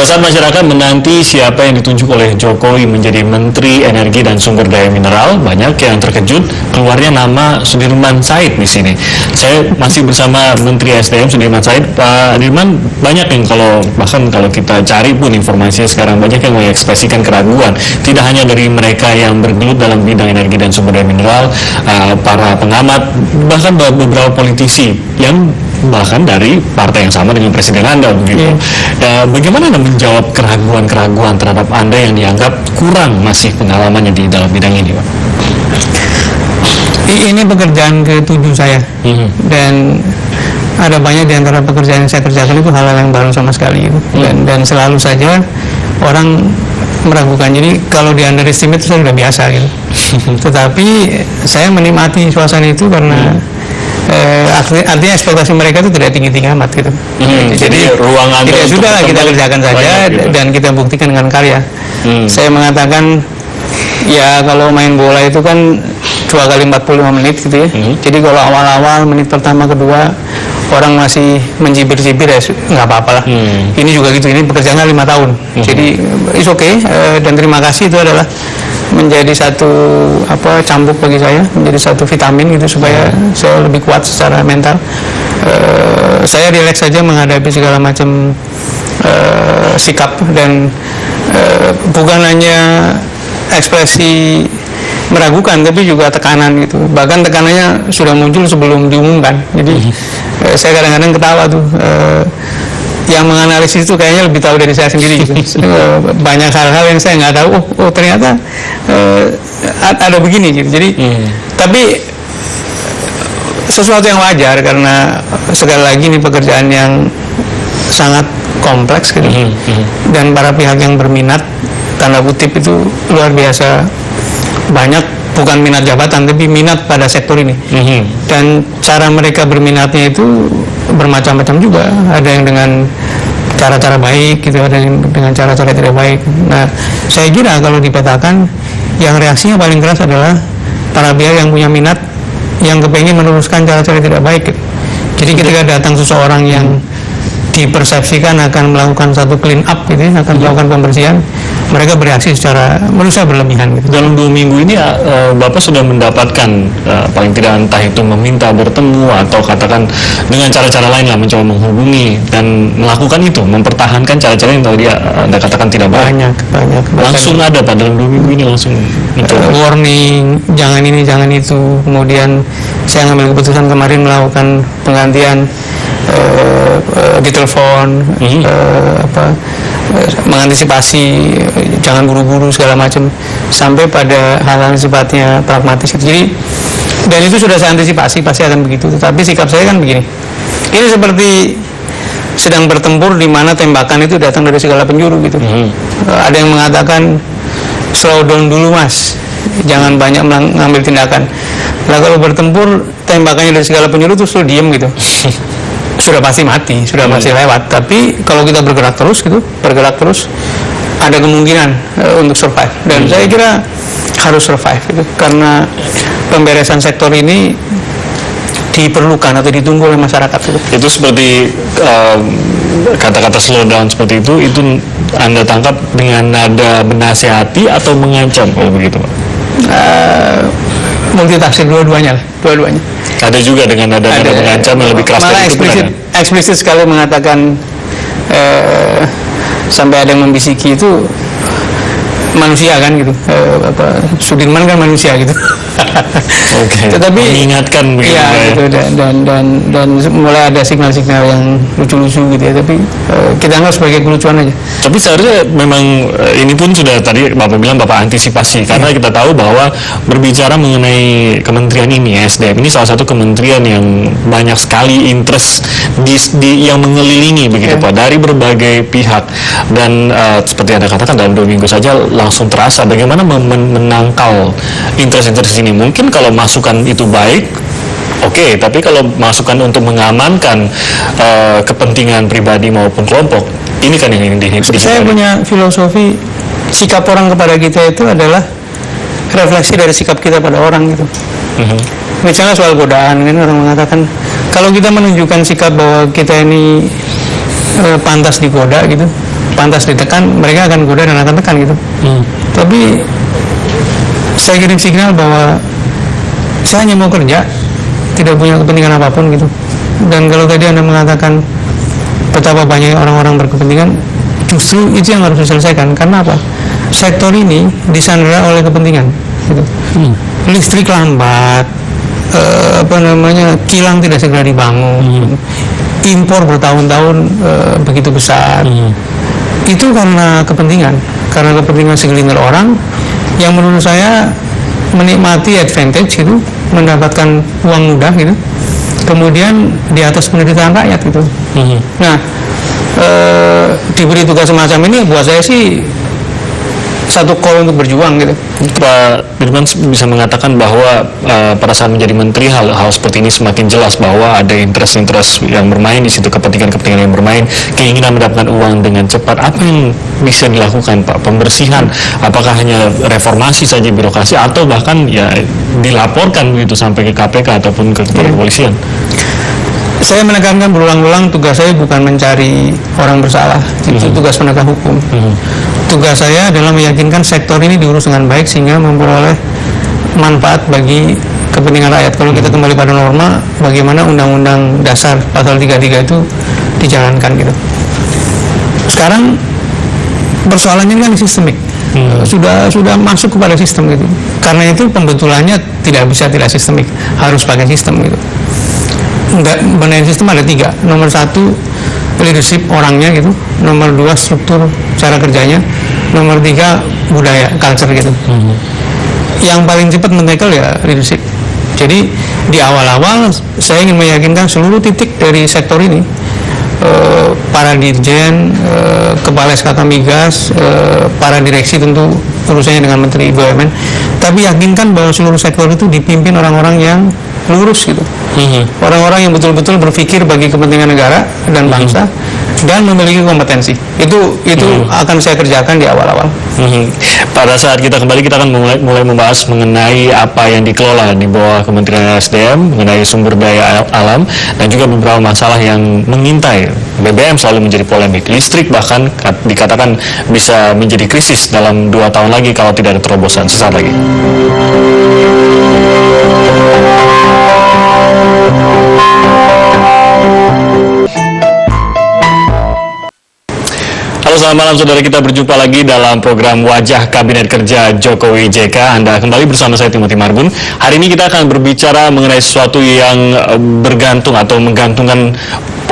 Saat masyarakat menanti siapa yang ditunjuk oleh Jokowi menjadi Menteri Energi dan Sumber Daya Mineral, banyak yang terkejut keluarnya nama Sudirman Said di sini. Saya masih bersama Menteri SDM Sudirman Said. Pak Dirman, banyak yang bahkan kalau kita cari pun informasinya sekarang banyak yang mengekspresikan keraguan. Tidak hanya dari mereka yang bergelut dalam bidang energi dan sumber daya mineral, para pengamat, bahkan beberapa politisi yang bahkan dari partai yang sama dengan Presiden Anda begitu. Bagaimana Anda menjawab keraguan-keraguan terhadap Anda yang dianggap kurang masih pengalamannya di dalam bidang ini, Pak? Ini pekerjaan ke-7 saya, dan ada banyak di antara pekerjaan yang saya kerjakan itu hal-hal yang baru sama sekali gitu. Dan selalu saja orang meragukan. Jadi kalau di underestimate itu saya sudah biasa gitu. Tetapi saya menikmati suasana itu karena artinya ekspektasi mereka itu tidak tinggi-tinggi amat gitu. Jadi ruangan tidak sudah kita kerjakan saja gitu. Dan kita buktikan dengan karya. Saya mengatakan ya kalau main bola itu kan 2 kali 45 menit gitu ya. Jadi kalau awal-awal menit pertama kedua orang masih mencibir-cibir ya nggak apa-apa lah. Ini juga gitu, ini pekerjaannya 5 tahun. Jadi it's okay, dan terima kasih, itu adalah menjadi satu cambuk bagi saya, menjadi satu vitamin gitu supaya saya lebih kuat secara mental. Saya rileks saja menghadapi segala macam sikap, dan bukan hanya ekspresi meragukan tapi juga tekanan gitu. Bahkan tekanannya sudah muncul sebelum diumumkan. Jadi saya kadang-kadang ketawa tuh, yang menganalisis itu kayaknya lebih tahu dari saya sendiri gitu. Banyak hal-hal yang saya nggak tahu, oh ternyata ada begini gitu. Jadi tapi sesuatu yang wajar karena sekali lagi ini pekerjaan yang sangat kompleks gitu. Dan para pihak yang berminat, tanda kutip, itu luar biasa banyak, bukan minat jabatan tapi minat pada sektor ini. Dan cara mereka berminatnya itu bermacam-macam juga. Ada yang dengan cara-cara baik gitu, ada yang dengan cara-cara tidak baik. Nah, saya kira kalau dipetakan, yang reaksinya paling keras adalah para pihak yang punya minat, yang kepengen meneruskan cara-cara tidak baik gitu. Jadi ketika datang seseorang yang dipersepsikan akan melakukan satu clean up gitu, akan melakukan pembersihan, mereka bereaksi secara menurut saya berlebihan gitu. Dalam 2 minggu ini Bapak sudah mendapatkan paling tidak entah itu meminta bertemu atau katakan dengan cara-cara lain lah mencoba menghubungi dan melakukan itu, mempertahankan cara-cara yang tadi Anda katakan tidak baik. Banyak. Langsung ada Pak dalam 2 minggu ini langsung warning, jangan ini, jangan itu. Kemudian saya ngambil keputusan kemarin melakukan penggantian di telepon, mengantisipasi, jangan buru-buru segala macam, sampai pada hal-hal sifatnya pragmatis. Jadi, dan itu sudah saya antisipasi pasti akan begitu. Tetapi sikap saya kan begini, ini seperti sedang bertempur di mana tembakan itu datang dari segala penjuru gitu. Ada yang mengatakan slow down dulu mas, jangan banyak mengambil tindakan. Nah kalau bertempur tembakannya dari segala penjuru terus diem gitu, sudah pasti mati, sudah pasti lewat. Tapi kalau kita bergerak terus gitu, ada kemungkinan untuk survive. Dan saya kira harus survive gitu, karena pemberesan sektor ini diperlukan atau ditunggu oleh masyarakat gitu. Itu seperti kata-kata slow down seperti itu Anda tangkap dengan nada menasihati atau mengancam kalau begitu Pak? Multitafsir, dua-duanya. Ada juga dengan nada mengancam yang lebih keras dari itu. Eksplisit sekali mengatakan, sampai ada yang membisiki itu manusia kan gitu, Sudirman kan manusia gitu. Tetapi mengingatkan begitu ya, gitu, dan mulai ada signal-signal yang lucu-lucu gitu ya, tapi kita anggap sebagai kelucuan aja. Tapi seharusnya memang ini pun sudah tadi Bapak bilang Bapak antisipasi, karena kita tahu bahwa berbicara mengenai kementerian ini, SDM ini salah satu kementerian yang banyak sekali interest yang mengelilingi begitu Pak, dari berbagai pihak. Dan seperti Anda katakan dalam 2 minggu saja langsung terasa. Bagaimana menangkal interest-interest ini? Mungkin kalau masukan itu baik, oke, tapi kalau masukan untuk mengamankan kepentingan pribadi maupun kelompok, ini kan yang Saya punya filosofi, sikap orang kepada kita itu adalah refleksi dari sikap kita pada orang gitu. Misalnya soal godaan, kan orang mengatakan kalau kita menunjukkan sikap bahwa kita ini pantas digoda gitu, pantas ditekan, mereka akan goda dan akan tekan gitu. Tapi saya kirim signal bahwa saya hanya mau kerja, tidak punya kepentingan apapun gitu. Dan kalau tadi Anda mengatakan betapa banyak orang-orang berkepentingan, justru itu yang harus diselesaikan. Karena apa? Sektor ini disandera oleh kepentingan gitu. Listrik lambat, kilang tidak segera dibangun, impor bertahun-tahun begitu besar. Itu karena kepentingan segelintir orang yang menurut saya menikmati advantage gitu, mendapatkan uang mudah gitu, kemudian di atas penderitaan rakyat gitu. Nah, diberi tugas semacam ini buat saya sih satu call untuk berjuang gitu. Pak Dirman bisa mengatakan bahwa pada saat menjadi menteri hal seperti ini semakin jelas bahwa ada interest yang bermain di situ, kepentingan yang bermain, keinginan mendapatkan uang dengan cepat. Apa yang bisa dilakukan, Pak? Pembersihan, apakah hanya reformasi saja birokrasi atau bahkan ya dilaporkan begitu sampai ke KPK ataupun ke kepolisian? Saya menekankan berulang-ulang, tugas saya bukan mencari orang bersalah, itu tugas penegak hukum. Tugas saya adalah meyakinkan sektor ini diurus dengan baik sehingga memperoleh manfaat bagi kepentingan rakyat. Kalau kita kembali pada norma, bagaimana Undang-Undang Dasar Pasal 33 itu dijalankan gitu. Sekarang persoalannya kan sistemik, sudah masuk kepada sistem gitu. Karena itu pembetulannya tidak bisa tidak sistemik, harus pakai sistem gitu. Benahi sistem ada 3. Nomor 1 leadership orangnya gitu, nomor 2 struktur cara kerjanya, nomor 3 budaya culture gitu. Yang paling cepat men-tackle ya leadership. Jadi di awal-awal saya ingin meyakinkan seluruh titik dari sektor ini, para dirjen, kepala SKK Migas, para direksi tentu urusannya dengan Menteri BUMN, tapi yakinkan bahwa seluruh sektor itu dipimpin orang-orang yang lurus gitu. Orang-orang yang betul-betul berpikir bagi kepentingan negara dan bangsa dan memiliki kompetensi. Itu akan saya kerjakan di awal-awal. Pada saat kita kembali, kita akan mulai membahas mengenai apa yang dikelola di bawah Kementerian SDM, mengenai sumber daya alam dan juga beberapa masalah yang mengintai. BBM selalu menjadi polemik, listrik bahkan dikatakan bisa menjadi krisis dalam 2 tahun lagi kalau tidak ada terobosan. Sesaat lagi. Halo, selamat malam saudara, kita berjumpa lagi dalam program Wajah Kabinet Kerja Jokowi JK. Anda kembali bersama saya Timothy Marbun. Hari ini kita akan berbicara mengenai sesuatu yang bergantung atau menggantungkan,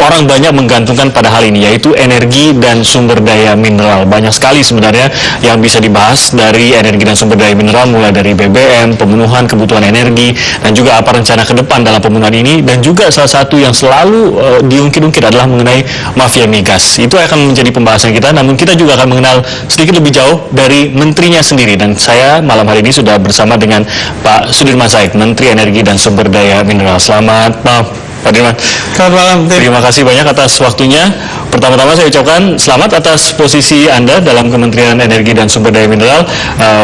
orang banyak menggantungkan pada hal ini, yaitu energi dan sumber daya mineral. Banyak sekali sebenarnya yang bisa dibahas dari energi dan sumber daya mineral, mulai dari BBM, pemenuhan kebutuhan energi, dan juga apa rencana ke depan dalam pemenuhan ini. Dan juga salah satu yang selalu diungkit-ungkit adalah mengenai mafia migas. Itu akan menjadi pembahasan kita, namun kita juga akan mengenal sedikit lebih jauh dari menterinya sendiri. Dan saya malam hari ini sudah bersama dengan Pak Sudirman Said, Menteri Energi dan Sumber Daya Mineral. Selamat malam, Pak Dirman. Selamat malam. Terima kasih banyak atas waktunya. Pertama-tama saya ucapkan selamat atas posisi Anda dalam Kementerian Energi dan Sumber Daya Mineral.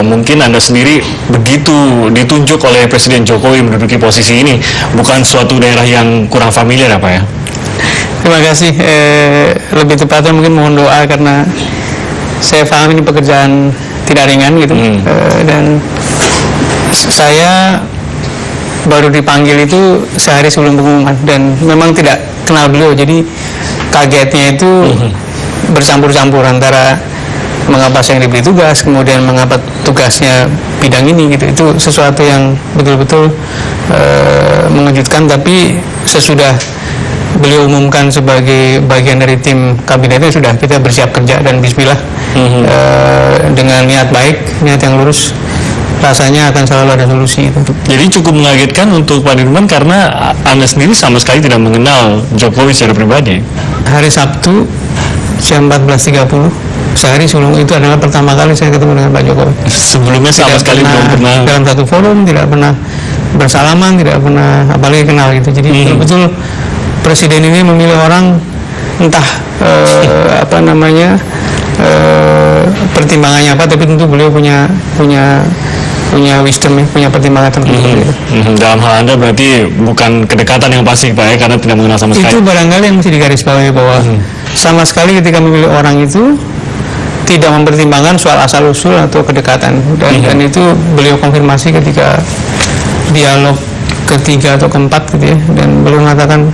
Mungkin Anda sendiri begitu ditunjuk oleh Presiden Jokowi menduduki posisi ini, bukan suatu daerah yang kurang familiar apa ya? Terima kasih. Lebih tepatnya mungkin mohon doa karena saya paham ini pekerjaan tidak ringan gitu. Dan saya baru dipanggil itu sehari sebelum pengumuman dan memang tidak kenal beliau, jadi kagetnya itu bercampur-campur antara mengapa saya diberi tugas, kemudian mengapa tugasnya bidang ini gitu. Itu sesuatu yang betul-betul mengejutkan. Tapi sesudah beliau umumkan sebagai bagian dari tim kabinetnya, sudah kita bersiap kerja dan bismillah dengan niat baik, niat yang lurus, rasanya akan selalu ada solusi itu. Jadi cukup mengagetkan untuk Pak Dirman karena Anda sendiri sama sekali tidak mengenal Jokowi secara pribadi. Hari Sabtu jam 14.30 sehari sebelum itu adalah pertama kali saya ketemu dengan Pak Jokowi. Sebelumnya sama sekali belum pernah dalam satu forum, tidak pernah bersalaman, tidak pernah apalagi kenal gitu. Jadi betul-betul presiden ini memilih orang entah pertimbangannya apa, tapi tentu beliau punya wisdom, punya pertimbangan tertentu. Dalam hal Anda berarti bukan kedekatan yang pasti Pak ya, karena tidak mengenal sama sekali. Itu barangkali yang mesti digarisbawahi bahwa sama sekali ketika memilih orang itu tidak mempertimbangkan soal asal usul atau kedekatan, dan itu beliau konfirmasi ketika dialog ketiga atau keempat gitu ya, dan beliau mengatakan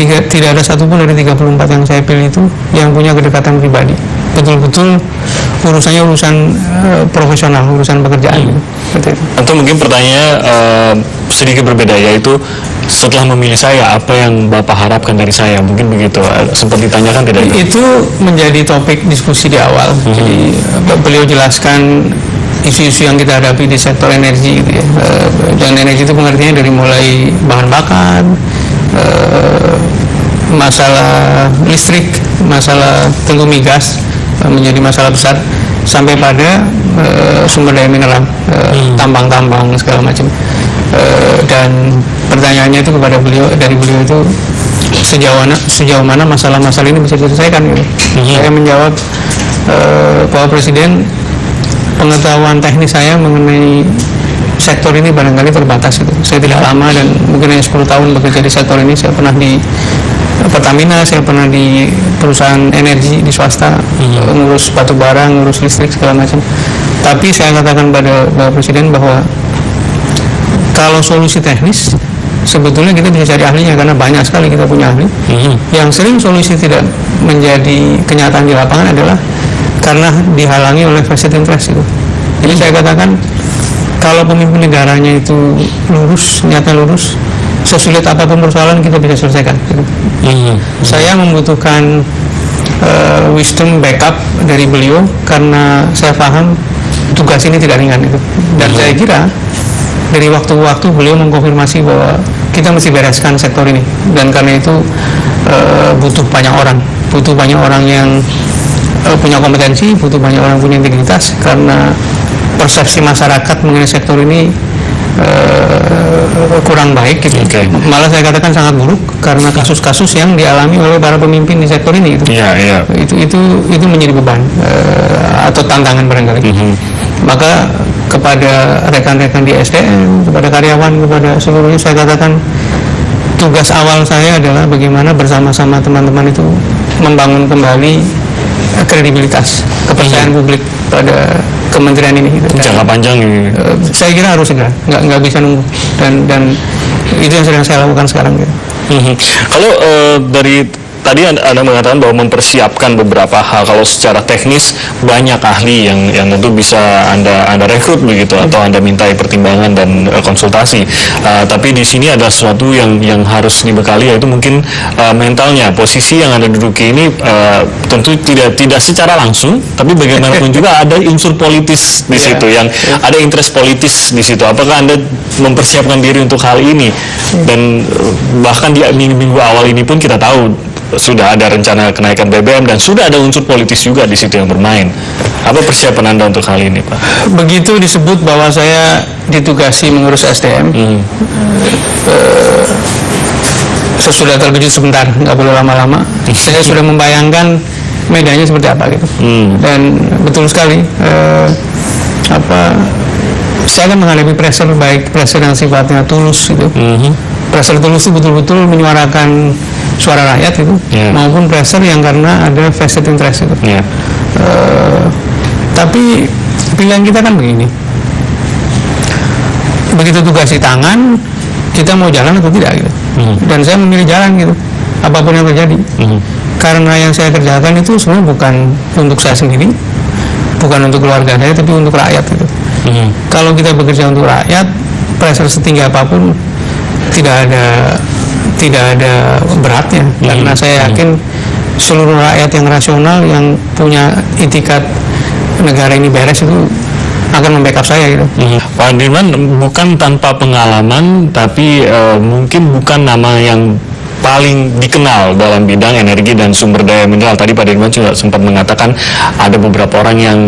tidak ada satupun dari 34 yang saya pilih itu yang punya kedekatan pribadi. Betul-betul urusannya urusan profesional, urusan pekerjaan. Atau mungkin pertanyaannya sedikit berbeda, yaitu setelah memilih saya, apa yang Bapak harapkan dari saya? Mungkin begitu, sempat ditanyakan tidak? Itu menjadi topik diskusi di awal. Jadi beliau jelaskan isu-isu yang kita hadapi di sektor energi gitu ya. Dan energi itu pengertiannya dari mulai bahan bakar, masalah listrik, masalah tentu migas menjadi masalah besar, sampai pada sumber daya mineral, tambang-tambang segala macam. Dan pertanyaannya itu kepada beliau, dari beliau itu sejauh mana masalah-masalah ini bisa diselesaikan gitu. Saya menjawab bahwa Presiden, pengetahuan teknis saya mengenai sektor ini barangkali terbatas gitu. Saya tidak lama dan mungkin hanya 10 tahun bekerja di sektor ini. Saya pernah di Pertamina, saya pernah di perusahaan energi di swasta, ngurus batu bara, ngurus listrik segala macam. Tapi saya katakan pada Bapak Presiden bahwa kalau solusi teknis sebetulnya kita bisa cari ahlinya, karena banyak sekali kita punya ahli. Yang sering solusi tidak menjadi kenyataan di lapangan adalah karena dihalangi oleh vested interest itu. Jadi saya katakan kalau pemimpin negaranya itu lurus, nyata lurus, sesulit apapun persoalan kita bisa selesaikan. Saya membutuhkan wisdom backup dari beliau karena saya paham tugas ini tidak ringan itu. Dan saya kira dari waktu ke waktu beliau mengkonfirmasi bahwa kita mesti bereskan sektor ini, dan karena itu butuh banyak orang yang punya kompetensi, butuh banyak orang punya integritas, karena persepsi masyarakat mengenai sektor ini kurang baik gitu. Malah saya katakan sangat buruk karena kasus-kasus yang dialami oleh para pemimpin di sektor ini gitu. Itu menjadi beban atau tantangan barangkali. Maka kepada rekan-rekan di SDM, kepada karyawan, kepada seluruhnya saya katakan tugas awal saya adalah bagaimana bersama-sama teman-teman itu membangun kembali kredibilitas, kepercayaan publik pada kementerian ini gitu. Jangka panjang ini. Saya kira harus segera, nggak bisa nunggu, dan itu yang sedang saya lakukan sekarang gitu. Kalau dari tadi Anda mengatakan bahwa mempersiapkan beberapa hal, kalau secara teknis banyak ahli yang tentu bisa Anda rekrut begitu, atau Anda mintai pertimbangan dan konsultasi. Tapi di sini ada sesuatu yang harus dibekali, yaitu mungkin mentalnya. Posisi yang Anda duduki ini tentu tidak secara langsung, tapi bagaimanapun juga ada unsur politis di situ, yang ada interest politis di situ. Apakah Anda mempersiapkan diri untuk hal ini? Dan bahkan di minggu awal ini pun kita tahu sudah ada rencana kenaikan BBM dan sudah ada unsur politis juga di situ yang bermain. Apa persiapan Anda untuk hal ini, Pak? Begitu disebut bahwa saya ditugasi mengurus SDM, sesudah terkejut sebentar, nggak perlu lama-lama. Saya sudah membayangkan medannya seperti apa gitu. Dan betul sekali, saya akan menghadapi pressure, baik pressure yang sifatnya tulus gitu. Pressure tulus itu betul-betul menyuarakan suara rakyat itu, maupun pressure yang karena ada vested interest itu. Tapi pilihan kita kan begini, begitu tugas di tangan, kita mau jalan atau tidak gitu. Dan saya memilih jalan gitu, apapun yang terjadi. Karena yang saya kerjakan itu sebenarnya bukan untuk saya sendiri, bukan untuk keluarga saya, tapi untuk rakyat gitu. Kalau kita bekerja untuk rakyat, pressure setinggi apapun tidak ada beratnya, karena saya yakin seluruh rakyat yang rasional yang punya itikat negara ini beres itu akan membackup saya gitu. Pak Dirman bukan tanpa pengalaman, tapi mungkin bukan nama yang paling dikenal dalam bidang energi dan sumber daya mineral. Tadi Pak Dirman juga sempat mengatakan ada beberapa orang yang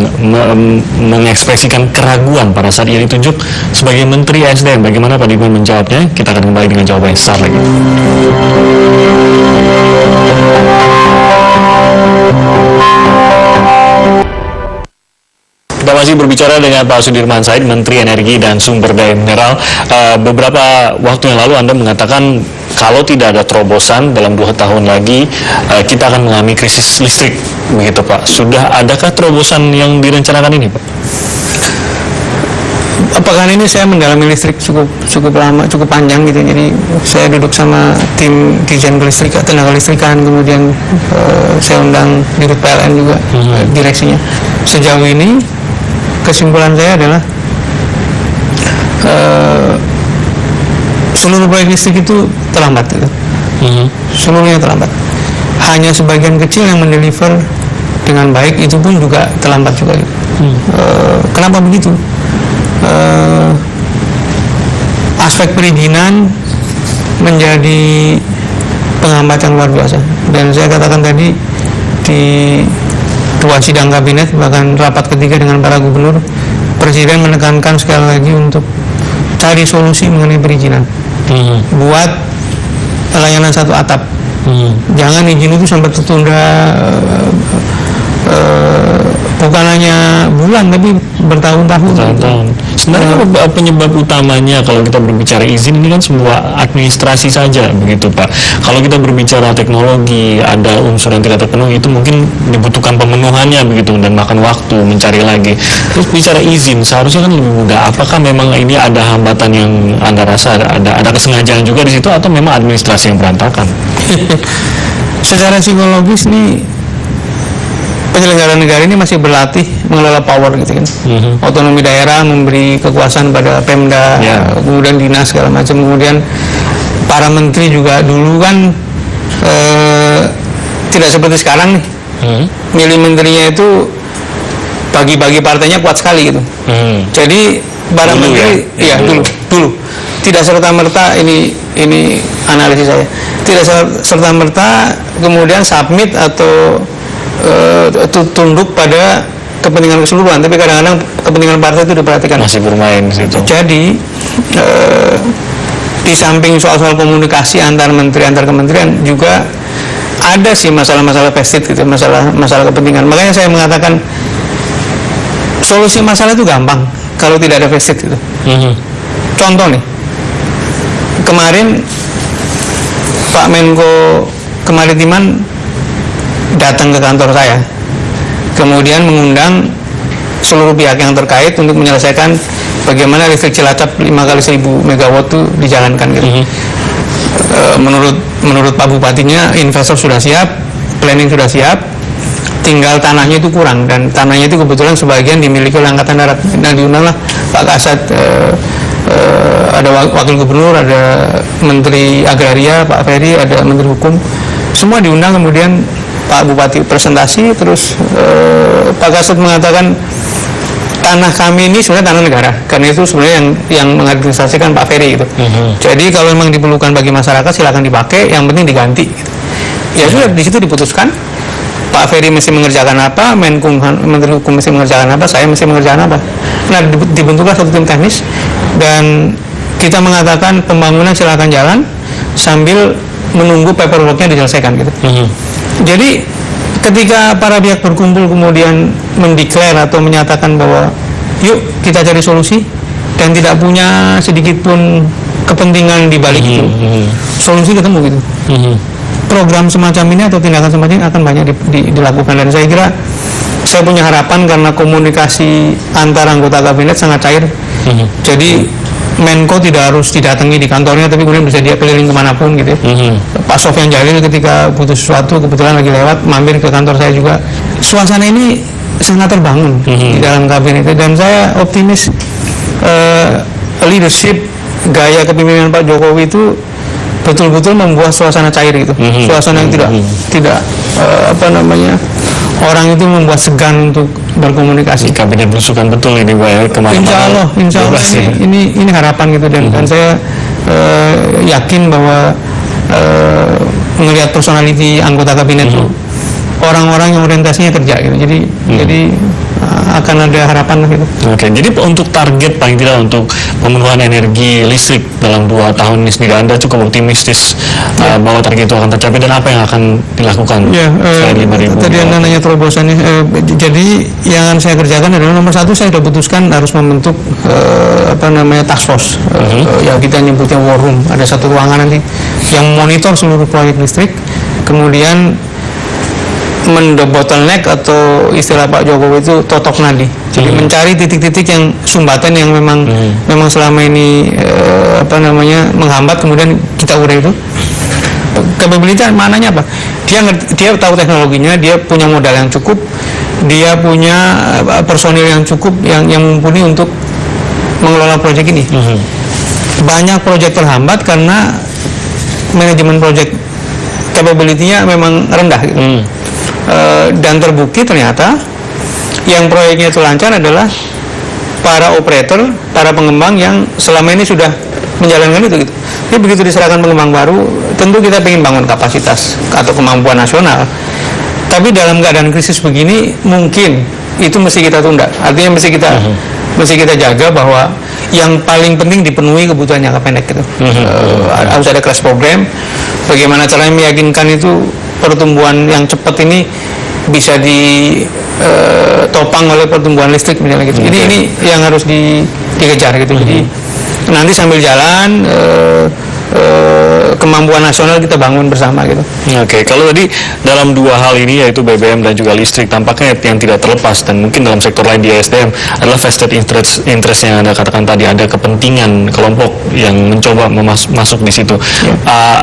mengekspresikan keraguan pada saat ia ditunjuk sebagai Menteri SDM. Bagaimana Pak Dirman menjawabnya? Kita akan kembali dengan jawaban saat lagi. Kita masih berbicara dengan Pak Sudirman Said, Menteri Energi dan Sumber Daya Mineral. Beberapa waktu yang lalu Anda mengatakan kalau tidak ada terobosan dalam 2 tahun lagi kita akan mengalami krisis listrik, begitu Pak. Sudah adakah terobosan yang direncanakan ini Pak? Pekan ini saya mendalami listrik cukup lama, cukup panjang gitu. Jadi saya duduk sama tim Dirjen Tenaga Listrikan, kemudian saya undang Dirut PLN juga, direksinya. Sejauh ini kesimpulan saya adalah seluruh proyek listrik itu terlambat gitu. Seluruhnya terlambat. Hanya sebagian kecil yang mendeliver dengan baik, itu pun juga terlambat juga gitu. Kenapa begitu? Aspek perizinan menjadi penghambat yang luar biasa, dan saya katakan tadi di 2 sidang kabinet, bahkan rapat ketiga dengan para gubernur, Presiden menekankan sekali lagi untuk cari solusi mengenai perizinan. Buat layanan satu atap. Jangan izin itu sampai tertunda, bukan hanya bulan tapi bertahun-tahun. Sebenarnya penyebab utamanya kalau kita berbicara izin ini kan sebuah administrasi saja, begitu Pak. Kalau kita berbicara teknologi, ada unsur yang tidak terpenuhi, itu mungkin dibutuhkan pemenuhannya begitu dan makan waktu mencari lagi. Terus bicara izin seharusnya kan lebih mudah. Apakah memang ini ada hambatan yang Anda rasa ada kesengajaan juga di situ, atau memang administrasi yang berantakan? Secara psikologis nih, penyelenggara negara ini masih berlatih mengelola power gitu kan. Otonomi daerah memberi kekuasaan pada Pemda, kemudian dinas segala macam. Kemudian para menteri juga dulu kan tidak seperti sekarang nih. Milih menterinya itu bagi-bagi partainya kuat sekali gitu. Jadi para menteri dulu tidak serta-merta, ini analisis saya, tidak serta-merta kemudian submit atau tunduk pada kepentingan keseluruhan, tapi kadang-kadang kepentingan partai itu diperhatikan. Masih bermain di situ. Jadi di samping soal-soal komunikasi antar menteri, antar kementerian, juga ada sih masalah-masalah vested gitu, masalah kepentingan. Makanya saya mengatakan solusi masalah itu gampang kalau tidak ada vested gitu. Contoh nih, kemarin Pak Menko Kemaritiman datang ke kantor saya, kemudian mengundang seluruh pihak yang terkait untuk menyelesaikan bagaimana listrik Cilacap 5x1000 megawatt itu dijalankan gitu. Menurut Pak Bupatinya, investor sudah siap, planning sudah siap, tinggal tanahnya itu kurang, dan tanahnya itu kebetulan sebagian dimiliki oleh Angkatan Darat. Nah, diundanglah Pak Kasat, ada Wakil Gubernur, ada Menteri Agraria Pak Ferry, ada Menteri Hukum, semua diundang. Kemudian Pak Bupati presentasi, terus Pak Kasat mengatakan tanah kami ini sebenarnya tanah negara, karena itu sebenarnya yang mengadministrasikan Pak Ferry gitu. Jadi kalau memang diperlukan bagi masyarakat silakan dipakai, yang penting diganti gitu. Ya sudah, di situ diputuskan Pak Ferry mesti mengerjakan apa, Menteri Hukum mesti mengerjakan apa, saya mesti mengerjakan apa. Nah, dibentuklah satu tim teknis dan kita mengatakan pembangunan silakan jalan sambil menunggu paperworknya diselesaikan gitu. Jadi ketika para pihak berkumpul kemudian mendeklar atau menyatakan bahwa yuk kita cari solusi, dan tidak punya sedikit pun kepentingan di balik itu, solusi ketemu gitu. Program semacam ini atau tindakan semacam ini akan banyak dilakukan, dan saya kira saya punya harapan karena komunikasi antar anggota kabinet sangat cair. Jadi Menko tidak harus didatangi di kantornya, tapi kemudian bisa dia keliling kemanapun gitu. Pak Sofyan Jalil ketika butuh sesuatu kebetulan lagi lewat, mampir ke kantor saya juga. Suasana ini sangat terbangun di dalam kabinet, dan saya optimis leadership, gaya kepemimpinan Pak Jokowi itu betul-betul membuat suasana cair gitu. Suasana yang tidak orang itu membuat segan untuk berkomunikasi. Kabinet belusukan betul ini Pak ya, kemana-mana. Insya Allah ini harapan gitu, dan saya yakin bahwa ngelihat personality anggota kabinet itu orang-orang yang orientasinya kerja gitu. Jadi akan ada harapan gitu. Oke, jadi untuk target paling tidak untuk pemenuhan energi listrik dalam 2 tahun ini sendiri, Anda cukup optimistis bahwa target itu akan tercapai, dan apa yang akan dilakukan selain 5.000? Tadi Anda nanya terobosannya. Jadi yang saya kerjakan adalah nomor 1, saya sudah putuskan harus membentuk task force. Ya kita nyebutnya war room. Ada satu ruangan nanti yang monitor seluruh proyek listrik, kemudian bottleneck atau istilah Pak Jokowi itu totok nadi. Jadi mencari titik-titik yang sumbatan yang memang selama ini menghambat, kemudian kita urai itu. Capability mananya apa? Dia tahu teknologinya, dia punya modal yang cukup, dia punya personil yang cukup yang mumpuni untuk mengelola proyek ini. Banyak proyek terhambat karena manajemen proyek capability-nya memang rendah gitu. Dan terbukti ternyata yang proyeknya itu lancar adalah para operator, para pengembang yang selama ini sudah menjalankan itu gitu. Jadi begitu diserahkan pengembang baru, tentu kita ingin bangun kapasitas atau kemampuan nasional. Tapi dalam keadaan krisis begini, mungkin itu mesti kita tunda. Artinya mesti kita jaga bahwa yang paling penting dipenuhi kebutuhan jangka pendek gitu. Harus ada crash program. Bagaimana caranya meyakinkan itu pertumbuhan yang cepat ini bisa ditopang oleh pertumbuhan listrik misalnya gitu. Ini yang harus dikejar gitu. Jadi nanti sambil jalan kemampuan nasional kita bangun bersama gitu. Oke, kalau tadi dalam 2 hal ini yaitu BBM dan juga listrik, tampaknya yang tidak terlepas dan mungkin dalam sektor lain di SDM adalah vested interest yang Anda katakan tadi, ada kepentingan kelompok yang mencoba masuk di situ.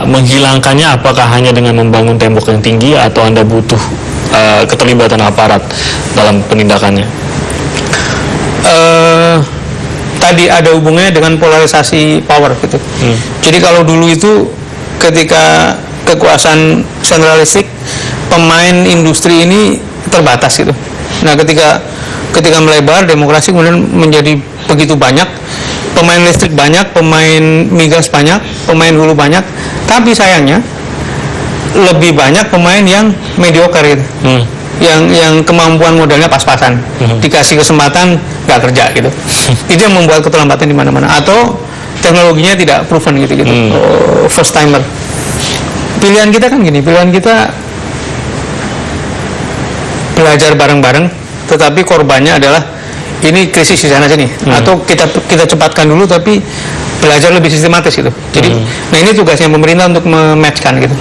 Menghilangkannya apakah hanya dengan membangun tembok yang tinggi atau Anda butuh keterlibatan aparat dalam penindakannya? Tadi ada hubungannya dengan polarisasi power gitu. Jadi kalau dulu itu ketika kekuasaan sentralistik, pemain industri ini terbatas gitu. Nah ketika melebar, demokrasi kemudian menjadi begitu banyak, pemain listrik banyak, pemain migas banyak, pemain hulu banyak, tapi sayangnya lebih banyak pemain yang mediocre gitu. Yang kemampuan modalnya pas-pasan, dikasih kesempatan nggak kerja gitu. Itu yang membuat keterlambatan di mana-mana, atau teknologinya tidak proven gitu. First timer. Pilihan kita kan gini, pilihan kita belajar bareng-bareng, tetapi korbannya adalah ini krisis di sana sini, atau kita cepatkan dulu tapi belajar lebih sistematis gitu. Jadi, nah ini tugasnya pemerintah untuk mematchkan gitu.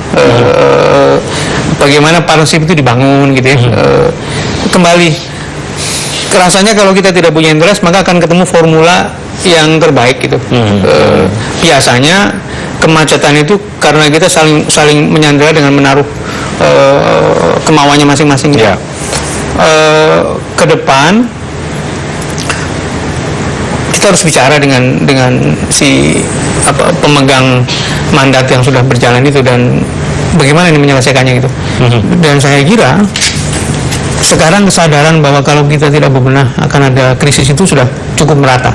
Bagaimana partnership itu dibangun gitu ya. Kembali, rasanya kalau kita tidak punya interest maka akan ketemu formula yang terbaik gitu. Biasanya kemacetan itu karena kita saling menyandera dengan menaruh kemauannya masing-masing gitu. Ke depan kita harus bicara dengan si pemegang mandat yang sudah berjalan itu, dan bagaimana ini menyelesaikannya gitu. Dan saya kira sekarang kesadaran bahwa kalau kita tidak bebenah akan ada krisis itu sudah cukup merata.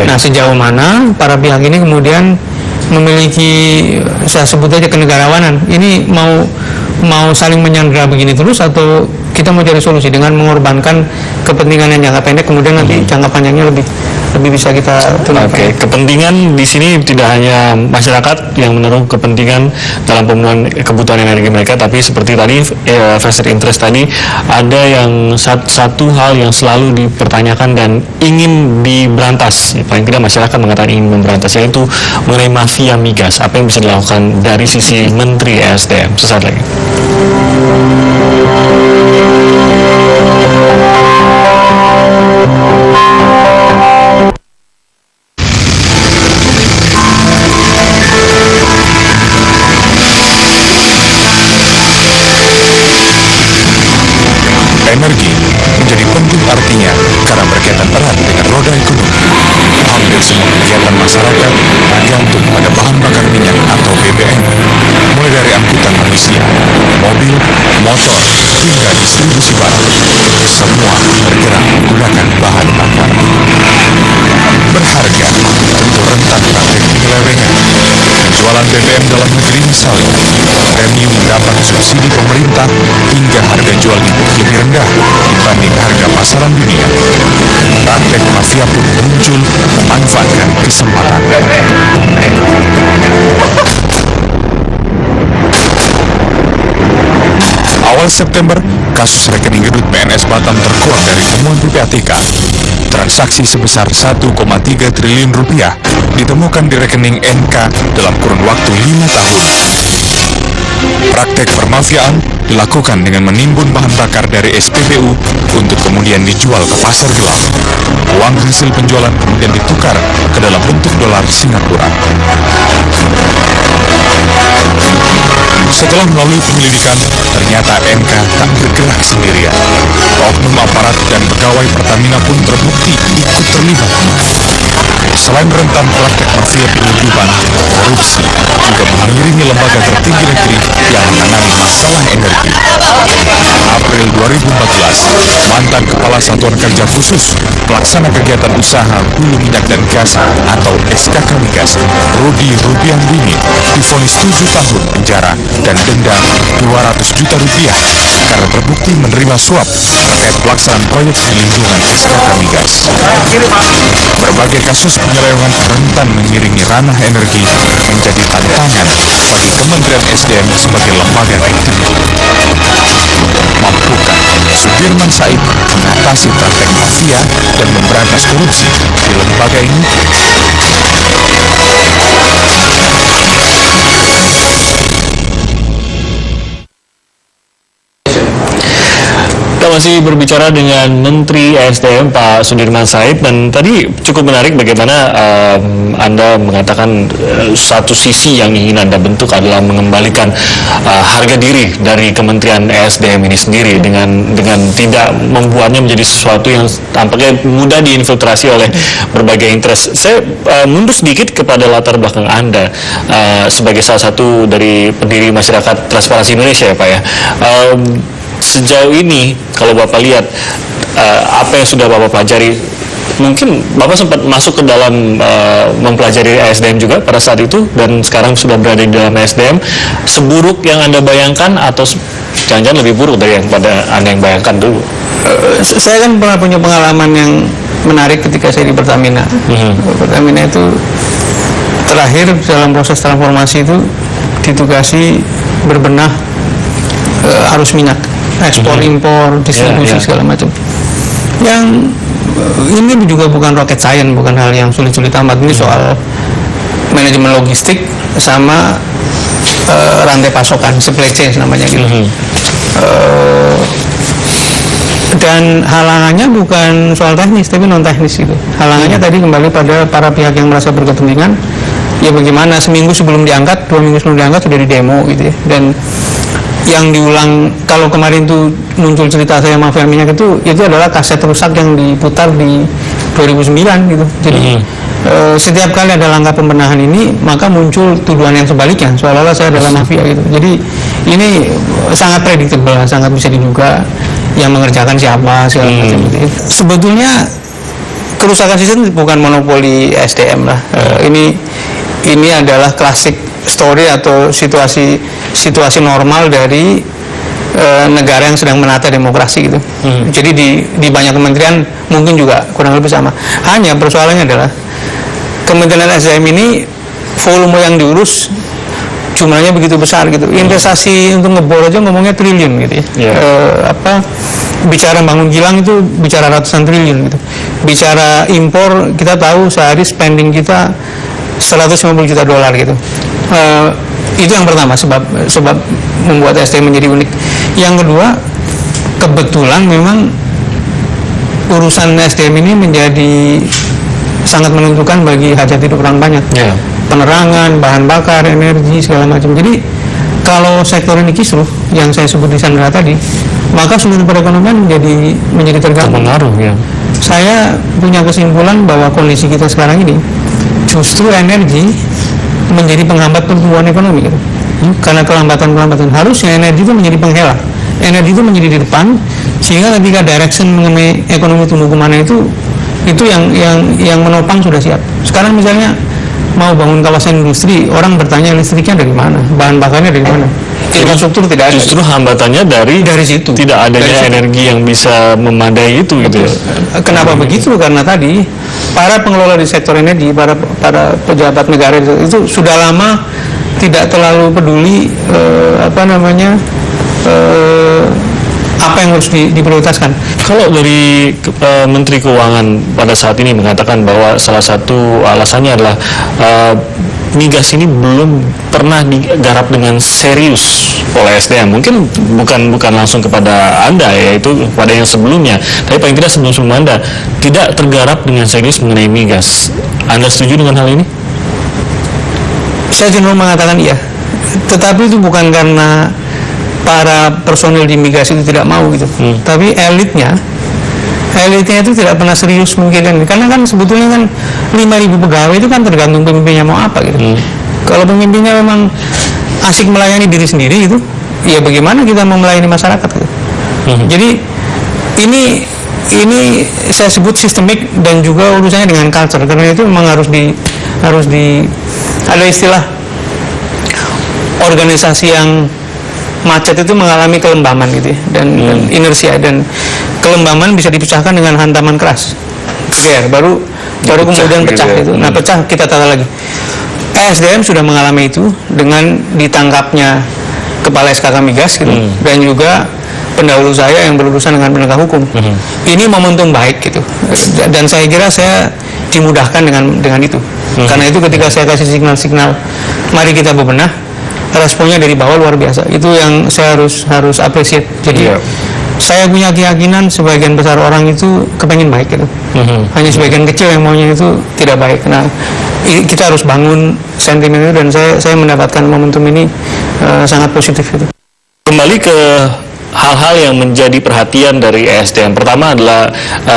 Nah sejauh mana para pihak ini kemudian memiliki, saya sebut aja kenegarawanan, ini mau saling menyandera begini terus, atau kita mau cari solusi dengan mengorbankan kepentingan yang jangka pendek, kemudian nanti jangka panjangnya lebih bisa kita tunaikan. Kepentingan di sini tidak hanya masyarakat yang menaruh kepentingan dalam pemenuhan kebutuhan energi mereka, tapi seperti tadi vested interest tadi, ada yang satu hal yang selalu dipertanyakan dan ingin diberantas. Paling tidak masyarakat mengatakan ingin memberantas, yaitu mengenai mafia migas. Apa yang bisa dilakukan dari sisi Menteri ESDM? Sesaat lagi. Energi menjadi penting artinya karena berkaitan erat dengan roda ekonomi. Hampir semua kegiatan masyarakat bergantung pada bahan bakar minyak atau BBM. Mulai dari angkutan manusia, mobil, motor, hingga distribusi barang. Semua bergerak menggunakan bahan bakar. Berharga tentu rentan praktik penyelewengan. Penjualan BBM dalam negeri misalnya, premium mendapat subsidi pemerintah hingga harga jual impor lebih rendah dibanding harga pasaran dunia. Praktek mafia pun muncul memanfaatkan kesempatan. Awal September, kasus rekening gedut PNS Batam terkuak dari temuan PPATK. Transaksi sebesar 1,3 triliun rupiah ditemukan di rekening NK dalam kurun waktu 5 tahun. Praktek permafiaan dilakukan dengan menimbun bahan bakar dari SPBU untuk kemudian dijual ke pasar gelap. Uang hasil penjualan kemudian ditukar ke dalam bentuk dolar Singapura. Setelah melalui penyelidikan, ternyata NK tak bergerak sendirian. Oknum aparat dan pegawai Pertamina pun terbukti ikut terlibat. Selain rentan praktek mafia penyelundupan, korupsi juga mengiringi lembaga tertinggi negeri yang menangani masalah energi. April 2014, mantan Kepala Satuan Kerja Khusus Pelaksana Kegiatan Usaha Hulu Minyak dan Gas atau SKK Migas, Rudi Rubiandini, divonis 7 tahun penjara dan denda 200 juta rupiah karena terbukti menerima suap terkait pelaksanaan proyek pelindungan SKK Migas. Berbagai kasus penyelewengan rentan mengiringi ranah energi menjadi tantangan bagi Kementerian SDM sebagai lembaga tertinggi. Mampukah Sudirman Said mengatasi praktek mafia dan memberantas korupsi di lembaga ini? Kita masih berbicara dengan Menteri SDM Pak Sudirman Said, dan tadi cukup menarik bagaimana Anda mengatakan satu sisi yang ingin Anda bentuk adalah mengembalikan harga diri dari Kementerian SDM ini sendiri dengan tidak membuatnya menjadi sesuatu yang tampaknya mudah diinfiltrasi oleh berbagai interest. Saya mundur sedikit kepada latar belakang Anda sebagai salah satu dari pendiri Masyarakat Transparansi Indonesia ya Pak ya. Sejauh ini kalau Bapak lihat apa yang sudah Bapak pelajari, mungkin Bapak sempat masuk ke dalam mempelajari SDM juga pada saat itu dan sekarang sudah berada di dalam SDM, seburuk yang Anda bayangkan atau jangan-jangan lebih buruk dari yang pada Anda yang bayangkan dulu? Saya kan pernah punya pengalaman yang menarik ketika saya di Pertamina. Pertamina itu terakhir dalam proses transformasi itu ditugasi berbenah arus minyak, ekspor impor, distribusi segala macam. Yang ini juga bukan rocket science, bukan hal yang sulit-sulit amat. Ini soal manajemen logistik sama rantai pasokan, supply chain namanya gitu. Dan halangannya bukan soal teknis tapi non teknis gitu. Halangannya tadi kembali pada para pihak yang merasa berkepentingan. Ya bagaimana seminggu sebelum diangkat, 2 minggu sebelum diangkat sudah di demo gitu ya. Dan yang diulang, kalau kemarin tuh muncul cerita saya mafia minyak itu adalah kaset rusak yang diputar di 2009 gitu. Jadi setiap kali ada langkah pembenahan ini maka muncul tuduhan yang sebaliknya seolah-olah saya adalah mafia gitu. Jadi ini sangat predictable, sangat bisa diduga yang mengerjakan siapa segala macam gitu. Sebetulnya kerusakan sistem bukan monopoli SDM lah. Ini adalah klasik story atau situasi normal dari negara yang sedang menata demokrasi gitu. Jadi di banyak kementerian mungkin juga kurang lebih sama. Hanya persoalannya adalah Kementerian SDM ini volume yang diurus jumlahnya begitu besar gitu. Investasi untuk ngebor aja ngomongnya triliun gitu ya. Bicara bangun kilang itu bicara ratusan triliun gitu. Bicara impor kita tahu sehari spending kita 150 juta dolar gitu. Itu yang pertama sebab membuat SDM menjadi unik. Yang kedua, kebetulan memang urusan SDM ini menjadi sangat menentukan bagi hajat hidup orang banyak. Penerangan, bahan bakar, energi segala macam. Jadi kalau sektor ini kisruh yang saya sebut di Sandra tadi, maka seluruh perekonomian menjadi terganggu. Saya punya kesimpulan bahwa kondisi kita sekarang ini justru energi menjadi penghambat pertumbuhan ekonomi gitu. Karena kelambatan harusnya energi itu menjadi penghela, energi itu menjadi di depan, sehingga ketika direction mengenai ekonomi tumbuh kemana itu yang menopang sudah siap. Sekarang misalnya mau bangun kawasan industri, orang bertanya listriknya dari mana, bahan bakarnya dari mana, infrastruktur tidak ada. Justru hambatannya dari situ, tidak adanya energi yang bisa memadai itu gitu ya. Kenapa begitu? Karena tadi para pengelola di sektor energi, para pejabat negara itu sudah lama tidak terlalu peduli apa yang harus diprioritaskan. Kalau dari Menteri Keuangan pada saat ini mengatakan bahwa salah satu alasannya adalah migas ini belum pernah digarap dengan serius oleh SDM. Mungkin bukan langsung kepada Anda ya, itu kepada yang sebelumnya. Tapi paling tidak sebelum Anda tidak tergarap dengan serius mengenai migas. Anda setuju dengan hal ini? Saya cenderung mengatakan iya. Tetapi itu bukan karena para personil di migas itu tidak mau gitu, tapi elitnya itu tidak pernah serius memikirkan, karena kan sebetulnya kan 5.000 pegawai itu kan tergantung pemimpinnya mau apa gitu. Kalau pemimpinnya memang asik melayani diri sendiri itu, ya bagaimana kita mau melayani masyarakat gitu. Jadi ini saya sebut sistemik dan juga urusannya dengan culture, karena itu memang harus ada istilah organisasi yang macet itu mengalami kelembaman gitu ya, dan inersia, dan kelembaman bisa dipecahkan dengan hantaman keras, baru kemudian pecah gitu. Nah pecah kita tata lagi. SDM sudah mengalami itu dengan ditangkapnya kepala SKK Migas gitu, dan juga pendahulu saya yang berurusan dengan penegak hukum. Ini momentum baik gitu, dan saya kira saya dimudahkan dengan itu. Karena itu ketika saya kasih signal-signal mari kita bebenah, responnya dari bawah luar biasa. Itu yang saya harus appreciate. Jadi saya punya keyakinan sebagian besar orang itu kepengen baik gitu. Hanya sebagian kecil yang maunya itu tidak baik. Nah, kita harus bangun sentimen itu, dan saya mendapatkan momentum ini sangat positif gitu. Kembali ke hal-hal yang menjadi perhatian dari ESDM. Pertama adalah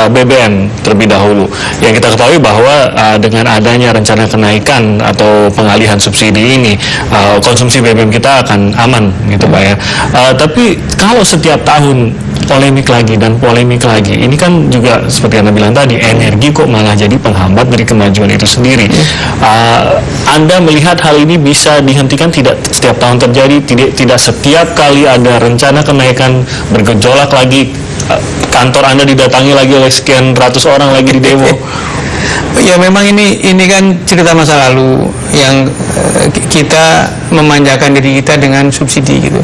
BBM terlebih dahulu. Yang kita ketahui bahwa dengan adanya rencana kenaikan atau pengalihan subsidi ini, konsumsi BBM kita akan aman gitu Pak ya. Tapi kalau setiap tahun polemik lagi, ini kan juga seperti Anda bilang tadi, energi kok malah jadi penghambat dari kemajuan itu sendiri. Anda melihat hal ini bisa dihentikan, tidak setiap tahun terjadi, tidak setiap kali ada rencana kenaikan bergejolak lagi, kantor Anda didatangi lagi oleh sekian ratus orang lagi di demo. Ya memang ini kan cerita masa lalu yang kita memanjakan diri kita dengan subsidi gitu.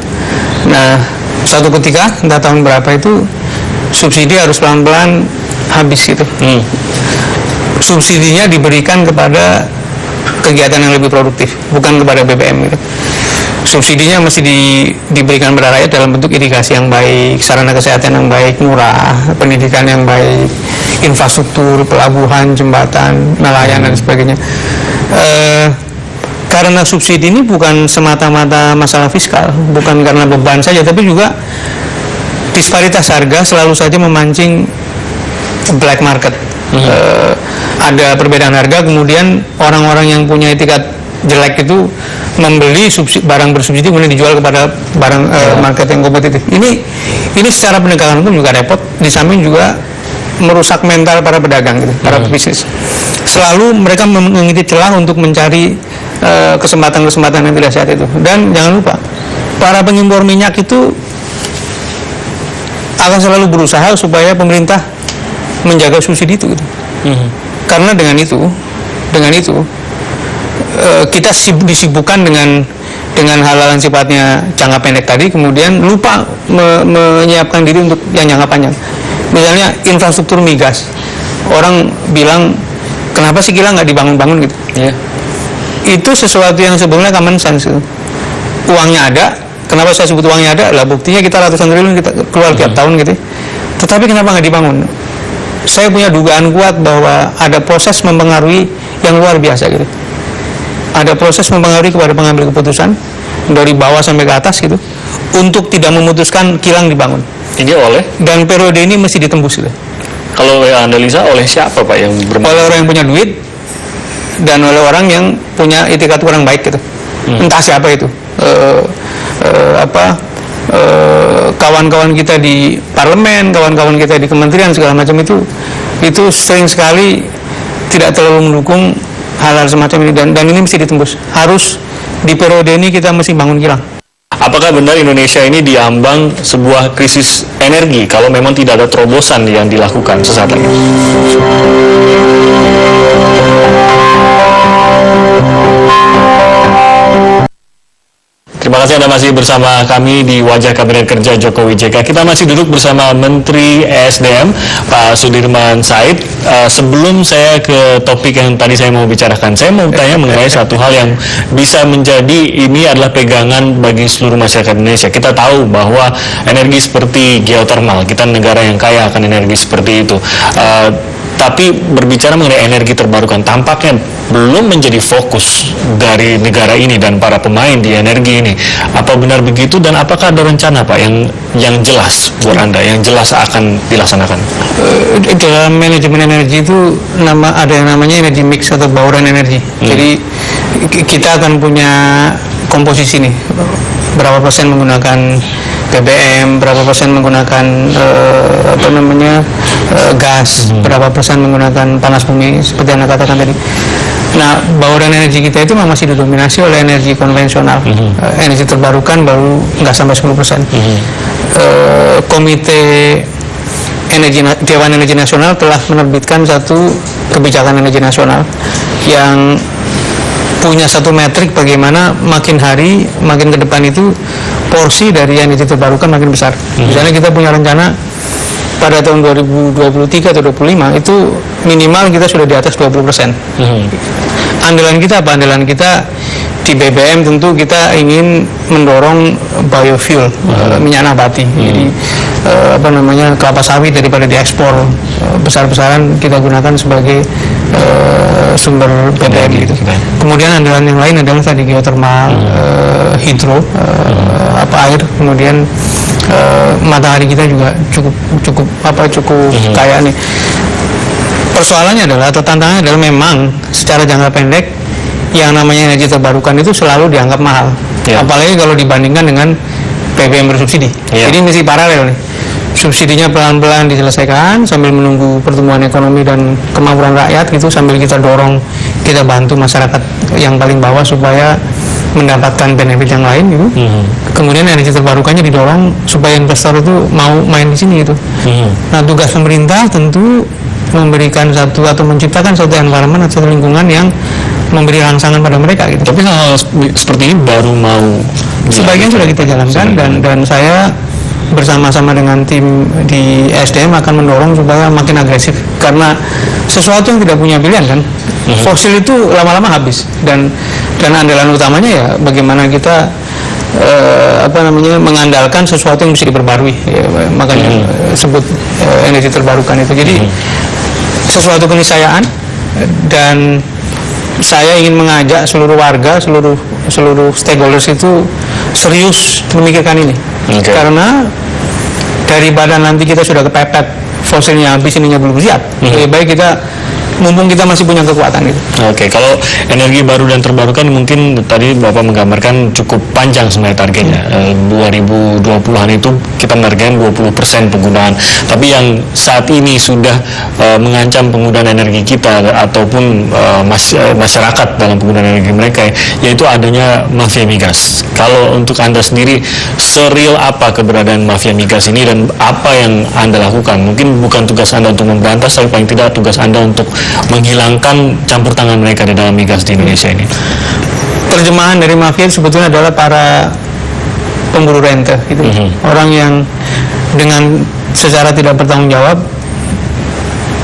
Nah, satu ketika entah tahun berapa itu subsidi harus pelan-pelan habis gitu. Subsidinya diberikan kepada kegiatan yang lebih produktif, bukan kepada BBM gitu. Subsidinya mesti diberikan kepada rakyat dalam bentuk irigasi yang baik, sarana kesehatan yang baik, murah, pendidikan yang baik, infrastruktur, pelabuhan, jembatan, nelayan dan sebagainya. Karena subsidi ini bukan semata-mata masalah fiskal, bukan karena beban saja, tapi juga disparitas harga selalu saja memancing black market. Ada perbedaan harga, kemudian orang-orang yang punya etikat jelek itu membeli barang bersubsidi kemudian dijual kepada barang market yang kompetitif. Ini secara penegakan hukum juga repot, di samping juga merusak mental para pedagang gitu, para pebisnis. Selalu mereka mengintip celah untuk mencari kesempatan-kesempatan yang tidak sehat itu. Dan jangan lupa, para pengimpor minyak itu akan selalu berusaha supaya pemerintah menjaga subsidi itu gitu. Karena dengan itu kita disibukkan dengan hal-hal yang sifatnya jangka pendek tadi, kemudian lupa menyiapkan diri untuk yang jangka panjang. Misalnya infrastruktur migas, orang bilang kenapa sih Kilang nggak dibangun-bangun gitu? Itu sesuatu yang sebenarnya common sense gitu. Uangnya ada, kenapa saya sebut uangnya ada? Lah buktinya kita ratusan triliun kita keluar tiap tahun gitu. Tetapi kenapa nggak dibangun? Saya punya dugaan kuat bahwa ada proses mempengaruhi yang luar biasa gitu. Ada proses mempengaruhi kepada pengambil keputusan dari bawah sampai ke atas gitu, untuk tidak memutuskan kilang dibangun. Ini oleh? Dan periode ini mesti ditembus gitu. Kalau analisa oleh siapa Pak yang bermain? Oleh orang yang punya duit dan oleh orang yang punya etikat kurang baik gitu. Entah siapa itu. Kawan-kawan kita di parlemen, kawan-kawan kita di kementerian segala macam itu sering sekali tidak terlalu mendukung hal-hal semacam ini, dan ini mesti ditembus. Harus di periode ini kita mesti bangun kilang. Apakah benar Indonesia ini diambang sebuah krisis energi kalau memang tidak ada terobosan yang dilakukan sesaat lagi? Terima kasih Anda masih bersama kami di Wajah Kabinet Kerja Jokowi JK. Kita masih duduk bersama Menteri ESDM Pak Sudirman Said. Sebelum saya ke topik yang tadi saya mau bicarakan, saya mau tanya mengenai satu hal yang bisa menjadi ini adalah pegangan bagi seluruh masyarakat Indonesia. Kita tahu bahwa energi seperti geothermal, kita negara yang kaya akan energi seperti itu. Tapi berbicara mengenai energi terbarukan, tampaknya belum menjadi fokus dari negara ini dan para pemain di energi ini. Apa benar begitu, dan apakah ada rencana Pak yang jelas buat Anda, yang jelas akan dilaksanakan? Dalam manajemen energi itu ada yang namanya energi mix atau bauran energi. Jadi kita akan punya komposisi nih, berapa persen menggunakan BBM, berapa persen menggunakan gas, berapa persen menggunakan panas bumi seperti Anda katakan tadi. Nah, bauran energi kita itu masih didominasi oleh energi konvensional. Energi terbarukan baru nggak sampai 10%. Komite Dewan Energi Nasional telah menerbitkan satu kebijakan energi nasional yang punya satu metrik bagaimana makin hari, makin ke depan itu porsi dari energi terbarukan makin besar. Misalnya kita punya rencana pada tahun 2023 atau 2025 itu minimal kita sudah di atas 20%. Andalan kita apa? Andalan kita di BBM tentu kita ingin mendorong biofuel, minyak nabati. Jadi kelapa sawit daripada diekspor besar-besaran kita gunakan sebagai sumber BBM gitu. Kemudian andalan yang lain adalah tadi geothermal, hidro, air, kemudian matahari kita juga cukup kaya nih. Persoalannya adalah, atau tantangannya adalah, memang secara jangka pendek yang namanya energi terbarukan itu selalu dianggap mahal, apalagi kalau dibandingkan dengan BBM bersubsidi. Jadi mesti paralel nih, subsidinya pelan-pelan diselesaikan sambil menunggu pertumbuhan ekonomi dan kemampuan rakyat gitu, sambil kita dorong, kita bantu masyarakat yang paling bawah supaya mendapatkan benefit yang lain gitu. Kemudian energi terbarukannya didorong supaya investor itu mau main di sini gitu. Nah, tugas pemerintah tentu memberikan satu atau menciptakan satu environment atau lingkungan yang memberi rangsangan pada mereka gitu. Tapi hal seperti ini baru mau sebagian sudah kita jalankan, dan saya bersama-sama dengan tim di SDM akan mendorong supaya makin agresif, karena sesuatu yang tidak punya pilihan kan. Fosil itu lama-lama habis, dan andalan utamanya ya bagaimana kita mengandalkan sesuatu yang bisa diperbarui, makanya sebut energi terbarukan itu. Jadi sesuatu keniscayaan, dan saya ingin mengajak seluruh warga, seluruh stakeholders itu serius memikirkan ini. Karena daripada nanti kita sudah kepepet, fosilnya habis, ininya belum siap, lebih baik kita, mumpung kita masih punya kekuatan gitu. Kalau energi baru dan terbarukan mungkin tadi Bapak menggambarkan cukup panjang sebenarnya targetnya. 2020-an itu kita menargetkan 20% penggunaan. Tapi yang saat ini sudah mengancam penggunaan energi kita ataupun masyarakat dalam penggunaan energi mereka, yaitu adanya mafia migas. Kalau untuk Anda sendiri, seril apa keberadaan mafia migas ini dan apa yang Anda lakukan? Mungkin bukan tugas Anda untuk memberantas, tapi paling tidak tugas Anda untuk menghilangkan campur tangan mereka di dalam migas di Indonesia ini. Terjemahan dari mafia sebetulnya adalah para pemburu rente gitu. Orang yang dengan secara tidak bertanggung jawab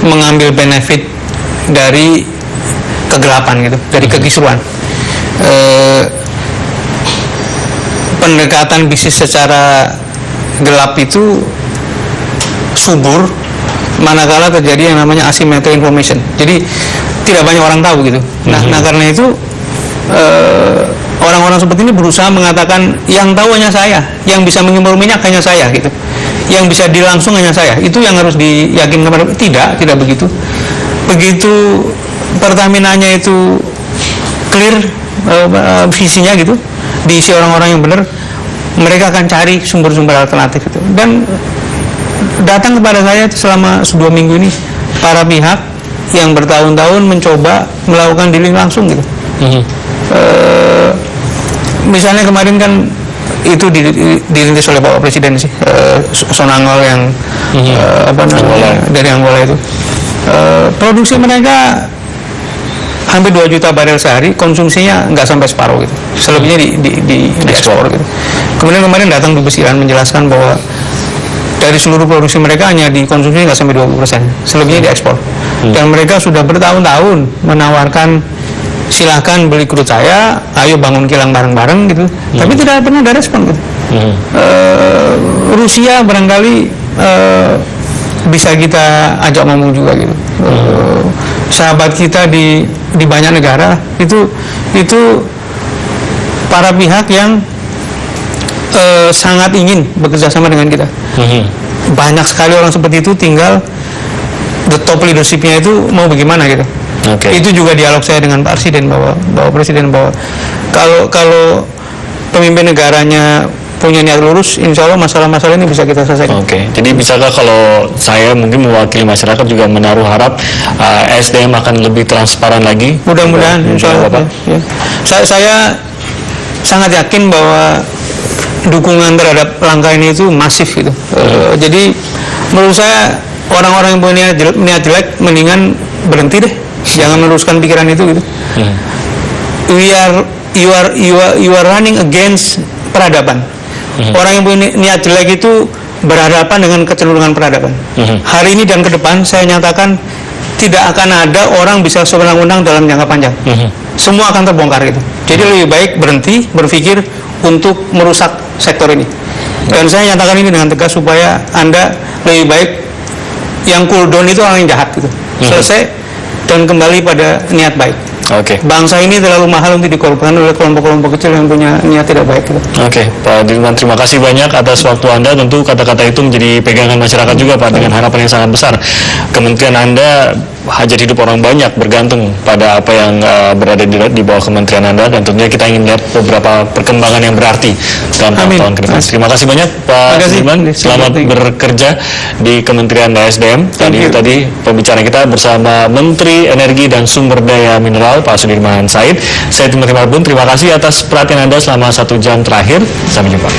mengambil benefit dari kegelapan gitu, dari kekisruan. Pendekatan bisnis secara gelap itu subur manakala terjadi yang namanya asymmetric information. Jadi tidak banyak orang tahu gitu. Nah karena itu orang-orang seperti ini berusaha mengatakan yang tahu hanya saya, yang bisa mengimpor minyak hanya saya gitu, yang bisa dilangsung hanya saya. Itu yang harus diyakinkan kepada. Tidak begitu. Begitu Pertamina-nya itu clear visinya gitu, diisi orang-orang yang benar, mereka akan cari sumber-sumber alternatif itu. Dan datang kepada saya selama 2 minggu ini para pihak yang bertahun-tahun mencoba melakukan dealing langsung gitu. Misalnya kemarin kan itu dirintis oleh Bapak Presiden sih, Sonangol yang dari Angola itu. Produksi mereka hampir 2 juta barel sehari, konsumsinya nggak sampai separuh gitu, selebihnya di ekspor gitu. Kemudian kemarin datang Dubes Iran menjelaskan bahwa dari seluruh produksi mereka hanya dikonsumsi nggak sampai 20%, selebihnya diekspor. Dan mereka sudah bertahun-tahun menawarkan silakan beli crude saya, ayo bangun kilang bareng-bareng gitu, tapi tidak pernah ada respon gitu. Rusia barangkali bisa kita ajak ngomong juga gitu. Sahabat kita di banyak negara itu para pihak yang sangat ingin bekerja sama dengan kita. Banyak sekali orang seperti itu, tinggal the top leadership-nya itu mau bagaimana gitu. Itu juga dialog saya dengan Pak Presiden bahwa kalau pemimpin negaranya punya niat lurus, insya Allah masalah-masalah ini bisa kita selesaikan. Jadi bisakah kalau saya mungkin mewakili masyarakat juga menaruh harap SDM akan lebih transparan lagi? Mudah-mudahan, insya Allah. Ya. Saya sangat yakin bahwa dukungan terhadap langkah ini itu masif gitu. Jadi menurut saya orang-orang yang punya niat jelek mendingan berhenti deh, jangan meneruskan pikiran itu gitu. You are running against peradaban. Orang yang punya niat jelek itu berhadapan dengan kecenderungan peradaban. Hari ini dan ke depan saya nyatakan tidak akan ada orang bisa sewenang-wenang dalam jangka panjang. Semua akan terbongkar gitu. Jadi lebih baik berhenti berpikir untuk merusak sektor ini. Dan saya nyatakan ini dengan tegas supaya Anda lebih baik yang cool down itu orang yang jahat gitu. Selesai dan kembali pada niat baik. Bangsa ini terlalu mahal untuk dikorbankan oleh kelompok-kelompok kecil yang punya niat tidak baik gitu. Pak Dirman, terima kasih banyak atas waktu Anda. Tentu kata-kata itu menjadi pegangan masyarakat juga Pak, dengan harapan yang sangat besar. Kementerian Anda hajat hidup orang banyak bergantung pada apa yang berada di bawah kementerian Anda, dan tentunya kita ingin lihat beberapa perkembangan yang berarti dalam tahun ke depan. Terima kasih banyak Pak Dirman, selamat bekerja di Kementerian SDM. Tadi pembicara kita bersama Menteri Energi dan Sumber Daya Mineral Pak Sudirman Said. Saya Timothy Marbun, terima kasih atas perhatian Anda selama 1 jam terakhir. Sampai jumpa.